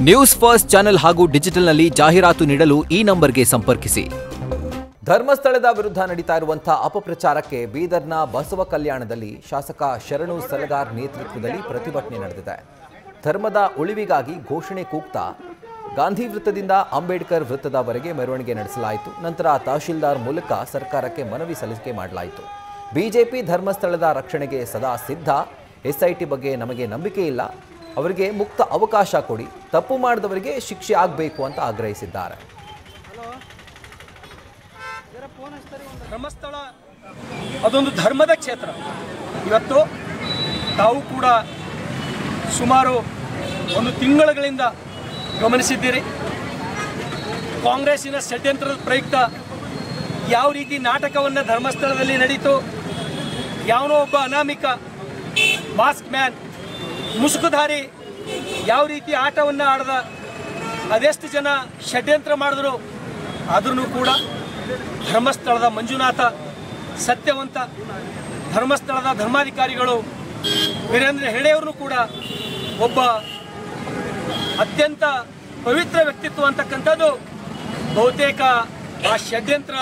News first channel ಹಾಗೂ ಡಿಜಿಟಲ್ನಲ್ಲಿ ಜಾಹೀರಾತು ನೀಡಲು ಈ ನಂಬರ್ಗೆ ಸಂಪರ್ಕಿಸಿ. ಧರ್ಮಸ್ಥಳದ ವಿರುದ್ಧ ನಡೀತಾ ಇರುವಂತಹ ಅಪಪ್ರಚಾರಕ್ಕೆ ಬೀದರ್ನ ಬಸವ ಕಲ್ಯಾಣದಲ್ಲಿ ಶಾಸಕ ಶರಣು ಸಲಗಾರ್ ನೇತೃತ್ವದಲ್ಲಿ ಪ್ರತಿಭಟನೆ ನಡೆದಿದೆ. ಧರ್ಮದ ಉಳಿವಿಗಾಗಿ ಘೋಷಣೆ ಕೂಗ್ತಾ ಗಾಂಧಿ ವೃತ್ತದಿಂದ ಅಂಬೇಡ್ಕರ್ ವೃತ್ತದವರೆಗೆ ಮೆರವಣಿಗೆ ನಡೆಸಲಾಯಿತು. ನಂತರ ತಹಶೀಲ್ದಾರ್ ಮೂಲಕ ಸರ್ಕಾರಕ್ಕೆ ಮನವಿ ಸಲ್ಲಿಕೆ ಮಾಡಲಾಯಿತು. ಬಿಜೆಪಿ ಧರ್ಮಸ್ಥಳದ ರಕ್ಷಣೆಗೆ ಸದಾ ಸಿದ್ಧ, ಎಸ್ಐಟಿ ಬಗ್ಗೆ ನಮಗೆ ನಂಬಿಕೆ ಇಲ್ಲ, ಅವರಿಗೆ ಮುಕ್ತ ಅವಕಾಶ ಕೊಡಿ, ತಪ್ಪು ಮಾಡಿದವರಿಗೆ ಶಿಕ್ಷೆ ಆಗಬೇಕು ಅಂತ ಆಗ್ರಹಿಸಿದ್ದಾರೆ. ಧರ್ಮಸ್ಥಳ ಅದೊಂದು ಧರ್ಮದ ಕ್ಷೇತ್ರ. ಇವತ್ತು ತಾವು ಕೂಡ ಸುಮಾರು ಒಂದು ತಿಂಗಳುಗಳಿಂದ ಗಮನಿಸಿದ್ದೀರಿ. ಕಾಂಗ್ರೆಸ್ಸಿನ ಷಡ್ಯಂತ್ರದ ಪ್ರಯುಕ್ತ ಯಾವ ರೀತಿ ನಾಟಕವನ್ನು ಧರ್ಮಸ್ಥಳದಲ್ಲಿ ನಡೀತು, ಯಾವನೋ ಒಬ್ಬ ಅನಾಮಿಕ ಮಾಸ್ಕ್ ಮ್ಯಾನ್ ಮುಸುಕುಧಾರಿ ಯಾವ ರೀತಿ ಆಟವನ್ನು ಆಡ್ದ, ಅದೆಷ್ಟು ಜನ ಷಡ್ಯಂತ್ರ ಮಾಡಿದ್ರು. ಆದ್ರೂ ಕೂಡ ಧರ್ಮಸ್ಥಳದ ಮಂಜುನಾಥ ಸತ್ಯವಂತ, ಧರ್ಮಸ್ಥಳದ ಧರ್ಮಾಧಿಕಾರಿಗಳು ವೀರೇಂದ್ರ ಹೆಗಡೆಯವ್ರನ್ನೂ ಕೂಡ ಒಬ್ಬ ಅತ್ಯಂತ ಪವಿತ್ರ ವ್ಯಕ್ತಿತ್ವ ಅಂತಕ್ಕಂಥದ್ದು ಬಹುತೇಕ ಆ ಷಡ್ಯಂತ್ರ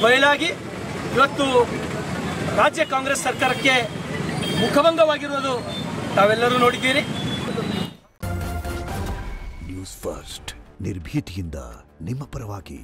ಬಯಲಾಗಿ ಇವತ್ತು ರಾಜ್ಯ ಕಾಂಗ್ರೆಸ್ ಸರ್ಕಾರಕ್ಕೆ ಮುಖಭಂಗವಾಗಿರುವುದು ತಾವೆಲ್ಲರೂ ನೋಡಿದ್ದೀರಿ. ನ್ಯೂಸ್ ಫಸ್ಟ್ ನಿರ್ಭೀತಿಯಿಂದ ನಿಮ್ಮ ಪರವಾಗಿ.